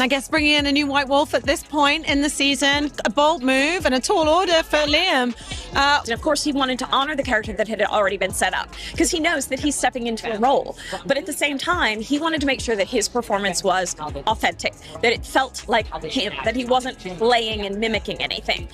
I guess bringing in a new White Wolf at this point in the season, a bold move and a tall order for Liam. And of course, he wanted to honor the character that had already been set up, because he knows that he's stepping into a role. But at the same time, he wanted to make sure that his performance was authentic, that it felt like him, that he wasn't playing and mimicking anything.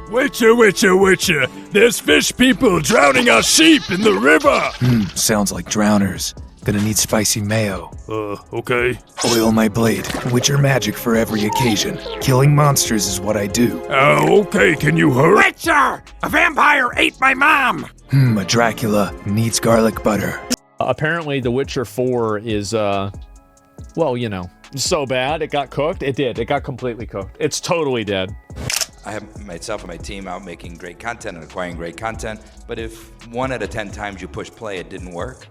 Witcher, Witcher, Witcher! There's fish people drowning our sheep in the river! Sounds like drowners. Gonna need spicy mayo. Okay. Oil my blade. Witcher magic for every occasion. Killing monsters is what I do. Okay, can you hurry? Witcher! A vampire ate my mom! A Dracula needs garlic butter. Apparently The Witcher 4 is, well, you know, so bad it got cooked. It did. It got completely cooked. It's totally dead. I have myself and my team out making great content and acquiring great content, but if 1 out of 10 times you push play it didn't work,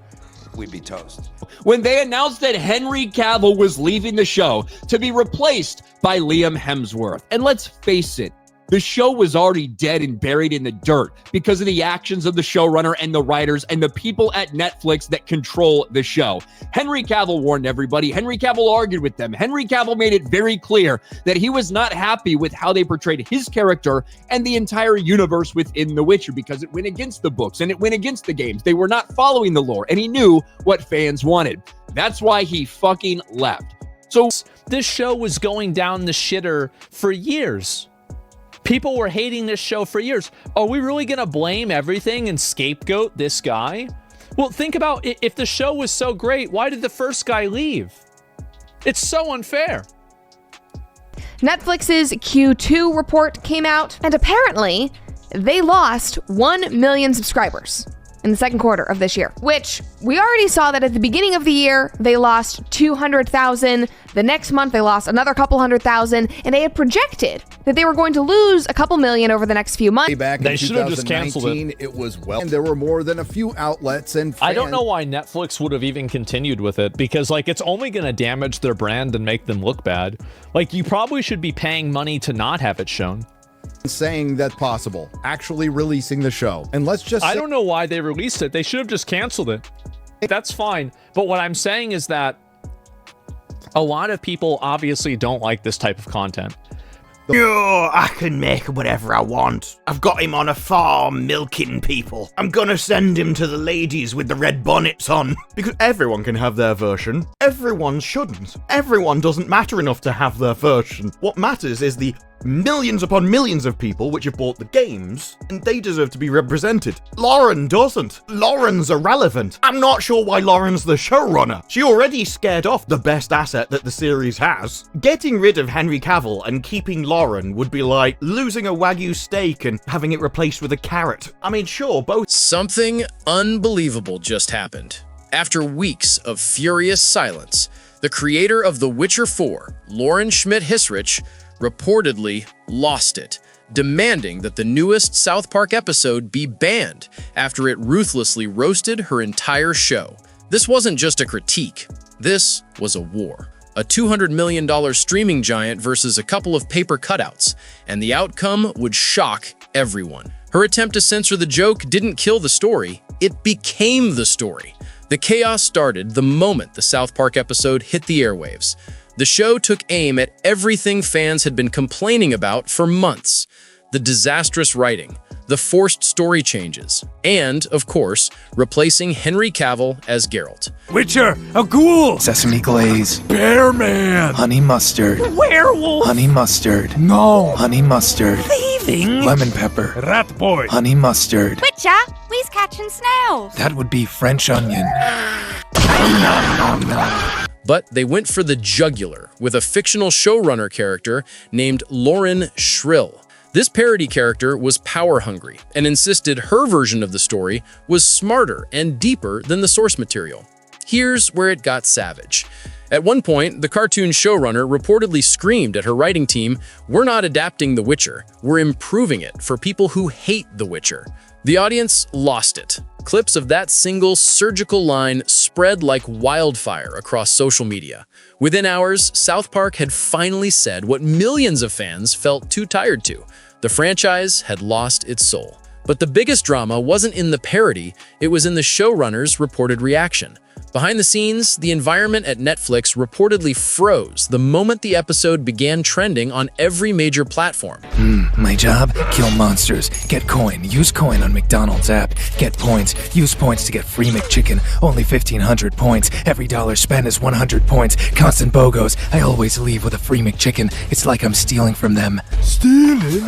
we'd be toast. When they announced that Henry Cavill was leaving the show to be replaced by Liam Hemsworth, and let's face it, the show was already dead and buried in the dirt because of the actions of the showrunner and the writers and the people at Netflix that control the show. Henry Cavill warned everybody. Henry Cavill argued with them. Henry Cavill made it very clear that he was not happy with how they portrayed his character and the entire universe within The Witcher because it went against the books and it went against the games. They were not following the lore, and he knew what fans wanted. That's why he fucking left. So this show was going down the shitter for years. People were hating this show for years. Are we really going to blame everything and scapegoat this guy? Well, think about it. If the show was so great, why did the first guy leave? It's so unfair. Netflix's Q2 report came out, and apparently they lost 1 million subscribers in the second quarter of this year, which we already saw that at the beginning of the year, they lost 200,000. The next month, they lost another couple 100,000, and they had projected that they were going to lose a couple million over the next few months. Back they in should have just canceled it. It was and there were more than a few outlets and fans. I don't know why Netflix would have even continued with it, because like it's only going to damage their brand and make them look bad. Like you probably should be paying money to not have it shown. Saying that's possible, actually releasing the show. And let's just I don't know why they released it. They should have just canceled it. That's fine. But what I'm saying is that a lot of people obviously don't like this type of content. I can make whatever I want. I've got him on a farm milking people. I'm gonna send him to the ladies with the red bonnets on. Because everyone can have their version. Everyone shouldn't. Everyone doesn't matter enough to have their version. What matters is the millions upon millions of people which have bought the games, and they deserve to be represented. Lauren doesn't. Lauren's irrelevant. I'm not sure why Lauren's the showrunner. She already scared off the best asset that the series has. Getting rid of Henry Cavill and keeping Lauren would be like losing a Wagyu steak and having it replaced with a carrot. I mean, sure, both. Something unbelievable just happened. After weeks of furious silence, the creator of The Witcher 4, Lauren Schmidt-Hissrich, reportedly lost it, demanding that the newest South Park episode be banned after it ruthlessly roasted her entire show. This wasn't just a critique, this was a war. A $200 million streaming giant versus a couple of paper cutouts, and the outcome would shock everyone. Her attempt to censor the joke didn't kill the story, it became the story. The chaos started the moment the South Park episode hit the airwaves. The show took aim at everything fans had been complaining about for months. The disastrous writing, the forced story changes, and, of course, replacing Henry Cavill as Geralt. Witcher, a ghoul! Sesame glaze. Bear man! Honey mustard. Werewolf! Honey mustard. No! Honey mustard. Thieving! Lemon pepper. Rat boy! Honey mustard. Witcher, we's catching snails. That would be French onion. But they went for the jugular with a fictional showrunner character named Lauren Shrill. This parody character was power-hungry and insisted her version of the story was smarter and deeper than the source material. Here's where it got savage. At one point, the cartoon showrunner reportedly screamed at her writing team, "We're not adapting The Witcher, we're improving it for people who hate The Witcher." The audience lost it. Clips of that single surgical line spread like wildfire across social media. Within hours, South Park had finally said what millions of fans felt too tired to. The franchise had lost its soul. But the biggest drama wasn't in the parody, it was in the showrunner's reported reaction. Behind the scenes, the environment at Netflix reportedly froze the moment the episode began trending on every major platform. My job? Kill monsters. Get coin. Use coin on McDonald's app. Get points. Use points to get free McChicken. Only 1,500 points. Every dollar spent is 100 points. Constant BOGOs. I always leave with a free McChicken. It's like I'm stealing from them. Stealing?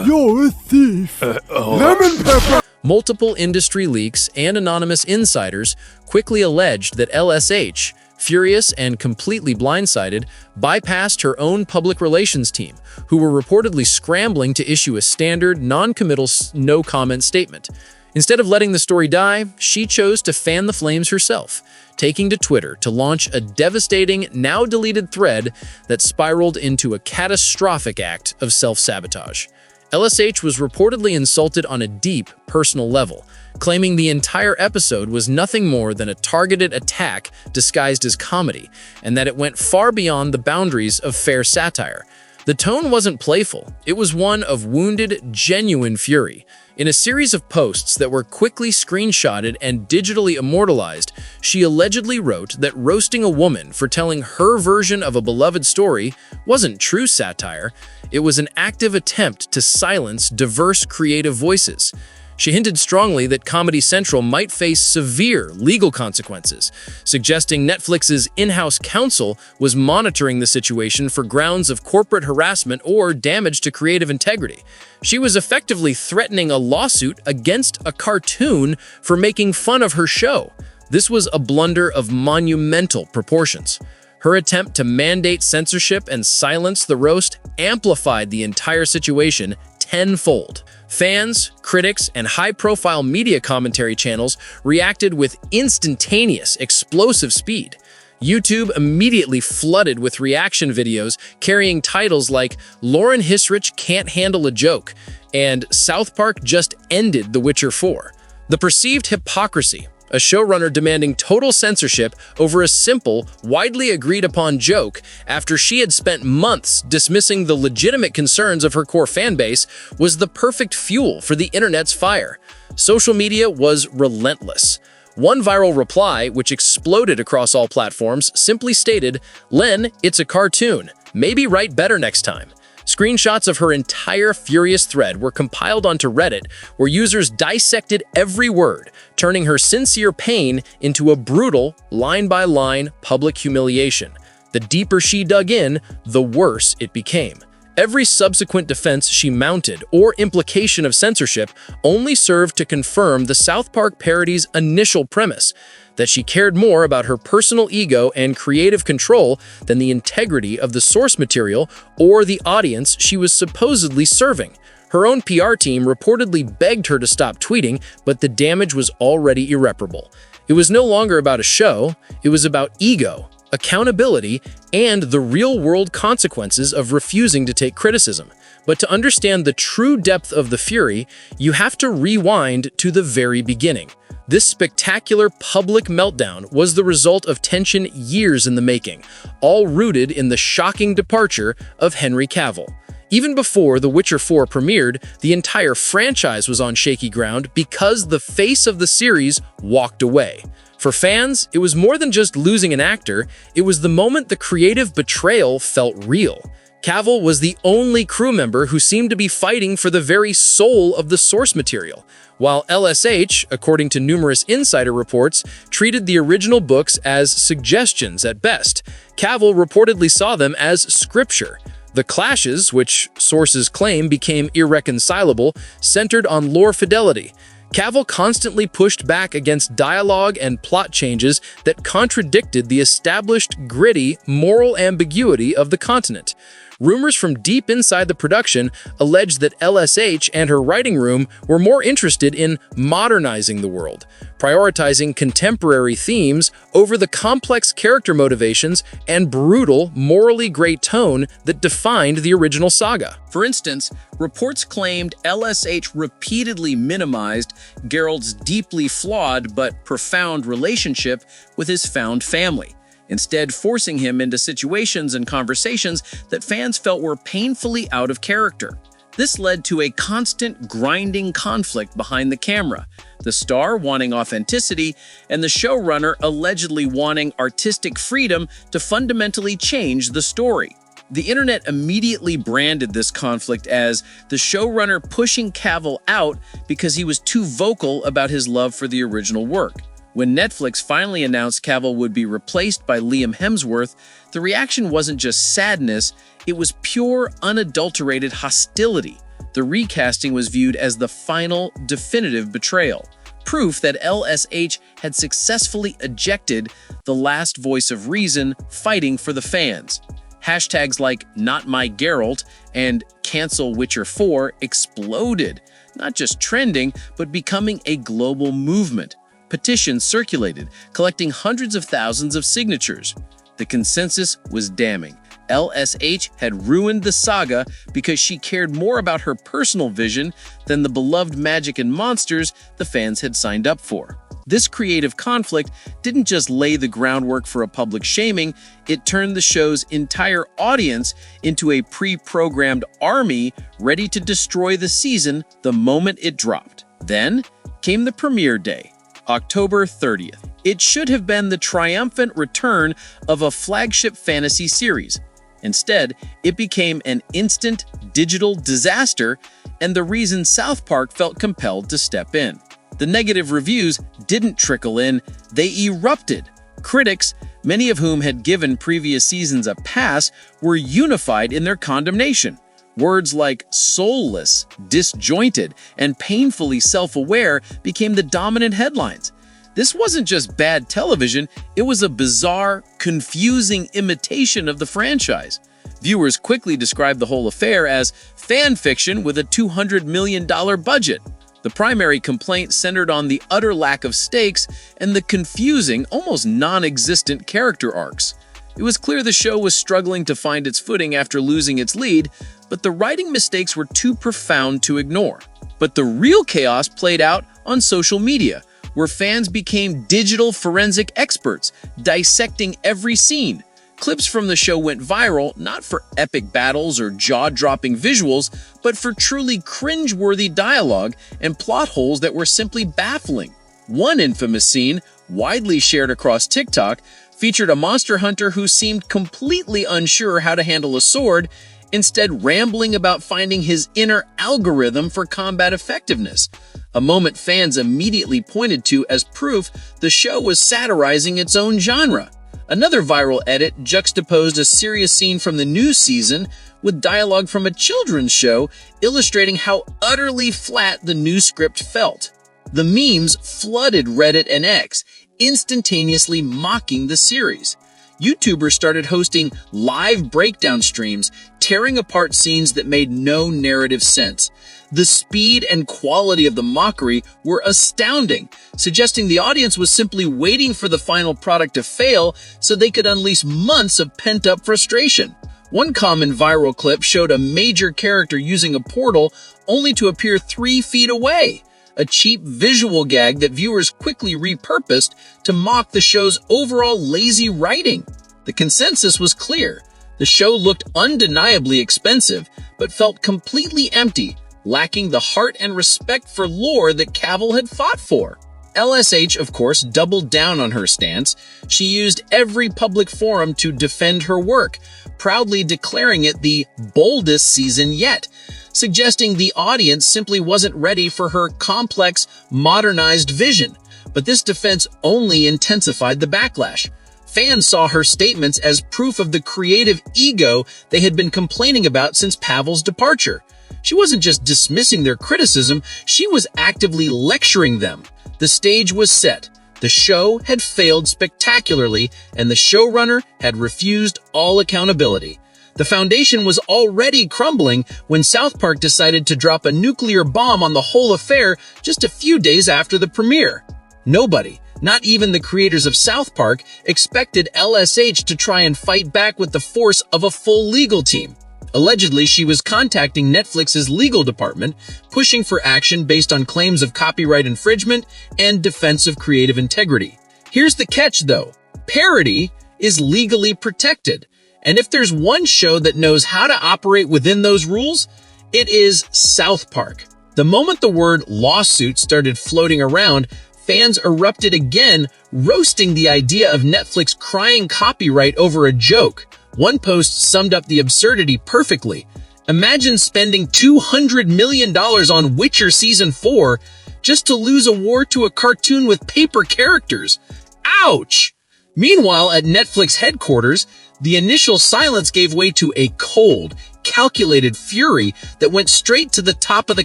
You're a thief. Lemon pepper. Multiple industry leaks and anonymous insiders quickly alleged that LSH, furious and completely blindsided, bypassed her own public relations team, who were reportedly scrambling to issue a standard, non-committal, no-comment statement. Instead of letting the story die, she chose to fan the flames herself, taking to Twitter to launch a devastating, now-deleted thread that spiraled into a catastrophic act of self-sabotage. LSH was reportedly insulted on a deep, personal level, claiming the entire episode was nothing more than a targeted attack disguised as comedy, and that it went far beyond the boundaries of fair satire. The tone wasn't playful, it was one of wounded, genuine fury. In a series of posts that were quickly screenshotted and digitally immortalized, she allegedly wrote that roasting a woman for telling her version of a beloved story wasn't true satire, it was an active attempt to silence diverse creative voices. She hinted strongly that Comedy Central might face severe legal consequences, suggesting Netflix's in-house counsel was monitoring the situation for grounds of corporate harassment or damage to creative integrity. She was effectively threatening a lawsuit against a cartoon for making fun of her show. This was a blunder of monumental proportions. Her attempt to mandate censorship and silence the roast amplified the entire situation tenfold. Fans, critics, and high-profile media commentary channels reacted with instantaneous, explosive speed. YouTube immediately flooded with reaction videos carrying titles like "Lauren Hisrich Can't Handle a Joke" and "South Park Just Ended The Witcher 4." The perceived hypocrisy, a showrunner demanding total censorship over a simple, widely agreed-upon joke after she had spent months dismissing the legitimate concerns of her core fanbase, was the perfect fuel for the internet's fire. Social media was relentless. One viral reply, which exploded across all platforms, simply stated, "Len, it's a cartoon. Maybe write better next time." Screenshots of her entire furious thread were compiled onto Reddit, where users dissected every word, turning her sincere pain into a brutal, line-by-line public humiliation. The deeper she dug in, the worse it became. Every subsequent defense she mounted or implication of censorship only served to confirm the South Park parody's initial premise, that she cared more about her personal ego and creative control than the integrity of the source material or the audience she was supposedly serving. Her own PR team reportedly begged her to stop tweeting, but the damage was already irreparable. It was no longer about a show, it was about ego, accountability, and the real-world consequences of refusing to take criticism. But to understand the true depth of the fury, you have to rewind to the very beginning. This spectacular public meltdown was the result of tension years in the making, all rooted in the shocking departure of Henry Cavill. Even before The Witcher 4 premiered, the entire franchise was on shaky ground because the face of the series walked away. For fans, it was more than just losing an actor, it was the moment the creative betrayal felt real. Cavill was the only crew member who seemed to be fighting for the very soul of the source material, while LSH, according to numerous insider reports, treated the original books as suggestions at best. Cavill reportedly saw them as scripture. The clashes, which sources claim became irreconcilable, centered on lore fidelity. Cavill constantly pushed back against dialogue and plot changes that contradicted the established, gritty, moral ambiguity of the continent. Rumors from deep inside the production alleged that LSH and her writing room were more interested in modernizing the world, prioritizing contemporary themes over the complex character motivations and brutal, morally gray tone that defined the original saga. For instance, reports claimed LSH repeatedly minimized Geralt's deeply flawed but profound relationship with his found family, instead forcing him into situations and conversations that fans felt were painfully out of character. This led to a constant grinding conflict behind the camera, the star wanting authenticity and the showrunner allegedly wanting artistic freedom to fundamentally change the story. The internet immediately branded this conflict as the showrunner pushing Cavill out because he was too vocal about his love for the original work. When Netflix finally announced Cavill would be replaced by Liam Hemsworth, the reaction wasn't just sadness, it was pure, unadulterated hostility. The recasting was viewed as the final, definitive betrayal, proof that LSH had successfully ejected the last voice of reason fighting for the fans. Hashtags like #NotMyGeralt and Cancel Witcher 4 exploded, not just trending, but becoming a global movement. Petitions circulated, collecting hundreds of thousands of signatures. The consensus was damning. LSH had ruined the saga because she cared more about her personal vision than the beloved magic and monsters the fans had signed up for. This creative conflict didn't just lay the groundwork for a public shaming, it turned the show's entire audience into a pre-programmed army ready to destroy the season the moment it dropped. Then came the premiere day, October 30th. It should have been the triumphant return of a flagship fantasy series. Instead, it became an instant digital disaster and the reason South Park felt compelled to step in. The negative reviews didn't trickle in, they erupted. Critics, many of whom had given previous seasons a pass, were unified in their condemnation. Words like soulless, disjointed, and painfully self-aware became the dominant headlines. This wasn't just bad television, it was a bizarre, confusing imitation of the franchise. Viewers quickly described the whole affair as fan fiction with a $200 million budget. The primary complaint centered on the utter lack of stakes and the confusing, almost non-existent character arcs. It was clear the show was struggling to find its footing after losing its lead, but the writing mistakes were too profound to ignore. But the real chaos played out on social media, where fans became digital forensic experts, dissecting every scene. Clips from the show went viral, not for epic battles or jaw-dropping visuals, but for truly cringe-worthy dialogue and plot holes that were simply baffling. One infamous scene, widely shared across TikTok, featured a monster hunter who seemed completely unsure how to handle a sword, instead rambling about finding his inner algorithm for combat effectiveness, a moment fans immediately pointed to as proof the show was satirizing its own genre. Another viral edit juxtaposed a serious scene from the new season with dialogue from a children's show, illustrating how utterly flat the new script felt. The memes flooded Reddit and X, instantaneously mocking the series. YouTubers started hosting live breakdown streams, tearing apart scenes that made no narrative sense. The speed and quality of the mockery were astounding, suggesting the audience was simply waiting for the final product to fail so they could unleash months of pent-up frustration. One common viral clip showed a major character using a portal only to appear 3 feet away, a cheap visual gag that viewers quickly repurposed to mock the show's overall lazy writing. The consensus was clear. The show looked undeniably expensive, but felt completely empty, lacking the heart and respect for lore that Cavill had fought for. LSH, of course, doubled down on her stance. She used every public forum to defend her work, proudly declaring it the boldest season yet, suggesting the audience simply wasn't ready for her complex, modernized vision. But this defense only intensified the backlash. Fans saw her statements as proof of the creative ego they had been complaining about since Pavl's departure. She wasn't just dismissing their criticism, she was actively lecturing them. The stage was set. The show had failed spectacularly, and the showrunner had refused all accountability. The foundation was already crumbling when South Park decided to drop a nuclear bomb on the whole affair just a few days after the premiere. Nobody, not even the creators of South Park, expected LSH to try and fight back with the force of a full legal team. Allegedly, she was contacting Netflix's legal department, pushing for action based on claims of copyright infringement and defense of creative integrity. Here's the catch, though. Parody is legally protected. And if there's one show that knows how to operate within those rules, It is South Park. The moment the word lawsuit started floating around, fans erupted again, roasting the idea of Netflix crying copyright over a joke. One post summed up the absurdity perfectly. Imagine spending $200 million on Witcher Season 4 just to lose a war to a cartoon with paper characters. Ouch! Meanwhile, at Netflix headquarters, the initial silence gave way to a cold, calculated fury that went straight to the top of the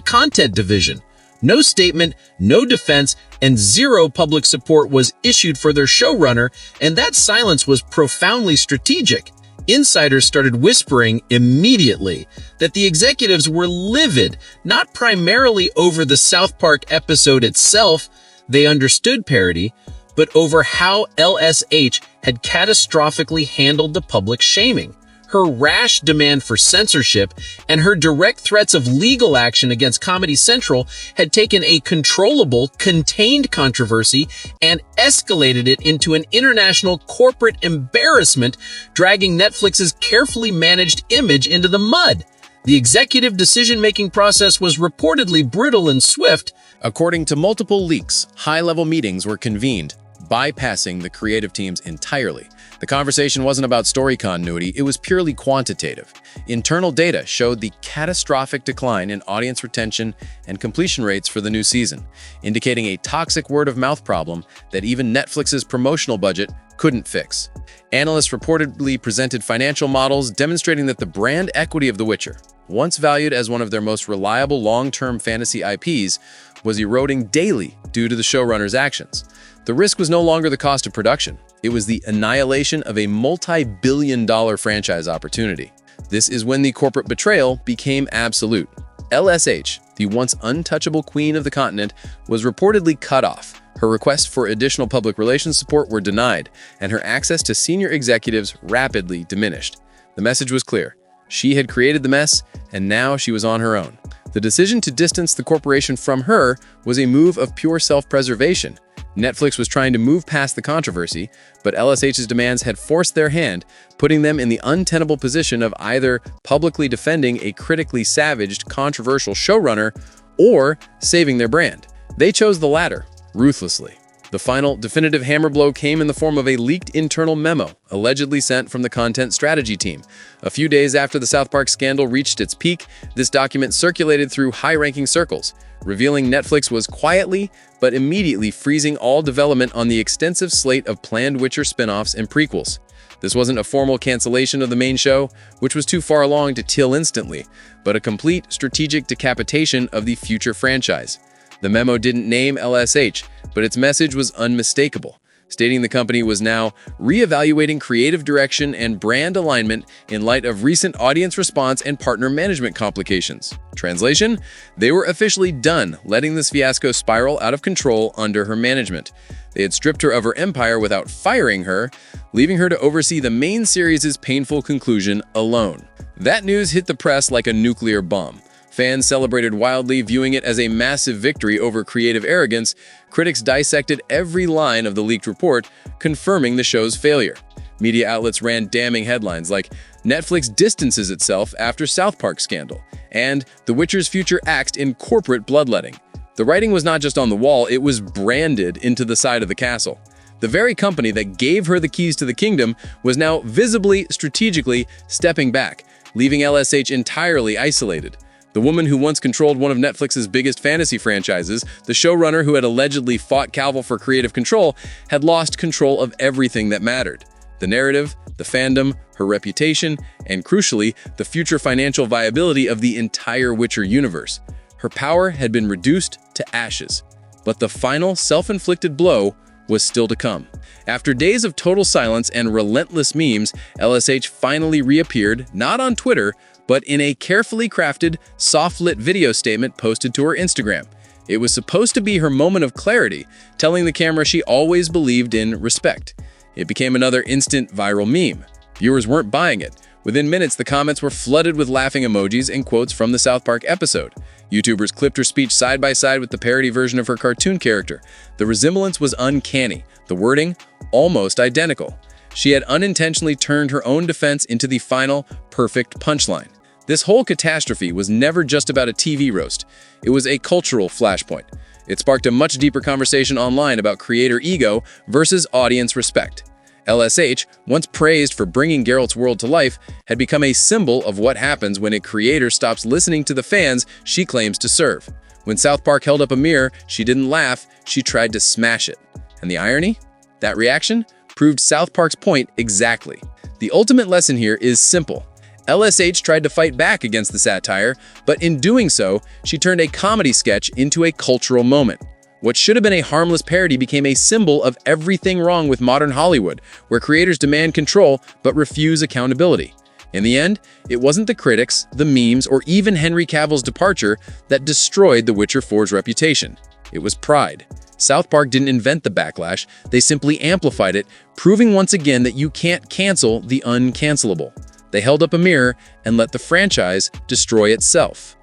content division. No statement, no defense, and zero public support was issued for their showrunner, and that silence was profoundly strategic. Insiders started whispering immediately that the executives were livid, not primarily over the South Park episode itself, they understood parody, but over how LSH had catastrophically handled the public shaming. Her rash demand for censorship and her direct threats of legal action against Comedy Central had taken a controllable, contained controversy and escalated it into an international corporate embarrassment, dragging Netflix's carefully managed image into the mud. The executive decision-making process was reportedly brutal and swift. According to multiple leaks, high-level meetings were convened, bypassing the creative teams entirely. The conversation wasn't about story continuity, it was purely quantitative. Internal data showed the catastrophic decline in audience retention and completion rates for the new season, indicating a toxic word-of-mouth problem that even Netflix's promotional budget couldn't fix. Analysts reportedly presented financial models demonstrating that the brand equity of The Witcher, once valued as one of their most reliable long-term fantasy IPs, was eroding daily due to the showrunner's actions. The risk was no longer the cost of production. It was the annihilation of a multi-billion-dollar franchise opportunity. This is when the corporate betrayal became absolute. LSH, the once untouchable queen of the continent, was reportedly cut off. Her requests for additional public relations support were denied, and her access to senior executives rapidly diminished. The message was clear. She had created the mess, and now she was on her own. The decision to distance the corporation from her was a move of pure self-preservation. Netflix was trying to move past the controversy, but LSH's demands had forced their hand, putting them in the untenable position of either publicly defending a critically savaged, controversial showrunner or saving their brand. They chose the latter, ruthlessly. The final definitive hammer blow came in the form of a leaked internal memo, allegedly sent from the content strategy team. A few days after the South Park scandal reached its peak, this document circulated through high-ranking circles, revealing Netflix was quietly but immediately freezing all development on the extensive slate of planned Witcher spin-offs and prequels. This wasn't a formal cancellation of the main show, which was too far along to till instantly, but a complete strategic decapitation of the future franchise. The memo didn't name LSH, but its message was unmistakable, stating the company was now reevaluating creative direction and brand alignment in light of recent audience response and partner management complications. Translation: they were officially done letting this fiasco spiral out of control under her management. They had stripped her of her empire without firing her, leaving her to oversee the main series' painful conclusion alone. That news hit the press like a nuclear bomb. Fans celebrated wildly, viewing it as a massive victory over creative arrogance. Critics dissected every line of the leaked report, confirming the show's failure. Media outlets ran damning headlines like "Netflix distances itself after South Park scandal" and "The Witcher's future axed in corporate bloodletting." The writing was not just on the wall, it was branded into the side of the castle. The very company that gave her the keys to the kingdom was now visibly, strategically stepping back, leaving LSH entirely isolated. The woman who once controlled one of Netflix's biggest fantasy franchises, the showrunner who had allegedly fought Cavill for creative control, had lost control of everything that mattered. The narrative, the fandom, her reputation, and crucially, the future financial viability of the entire Witcher universe. Her power had been reduced to ashes. But the final self-inflicted blow was still to come. After days of total silence and relentless memes, LSH finally reappeared, not on Twitter, but in a carefully crafted, soft-lit video statement posted to her Instagram. It was supposed to be her moment of clarity, telling the camera she always believed in respect. It became another instant viral meme. Viewers weren't buying it. Within minutes, the comments were flooded with laughing emojis and quotes from the South Park episode. YouTubers clipped her speech side by side with the parody version of her cartoon character. The resemblance was uncanny, the wording almost identical. She had unintentionally turned her own defense into the final, perfect punchline. This whole catastrophe was never just about a TV roast. It was a cultural flashpoint. It sparked a much deeper conversation online about creator ego versus audience respect. LSH, once praised for bringing Geralt's world to life, had become a symbol of what happens when a creator stops listening to the fans she claims to serve. When South Park held up a mirror, she didn't laugh, she tried to smash it. And the irony? That reaction proved South Park's point exactly. The ultimate lesson here is simple. LSH tried to fight back against the satire, but in doing so, she turned a comedy sketch into a cultural moment. What should have been a harmless parody became a symbol of everything wrong with modern Hollywood, where creators demand control but refuse accountability. In the end, it wasn't the critics, the memes, or even Henry Cavill's departure that destroyed The Witcher 4's reputation. It was pride. South Park didn't invent the backlash, they simply amplified it, proving once again that you can't cancel the uncancelable. They held up a mirror and let the franchise destroy itself.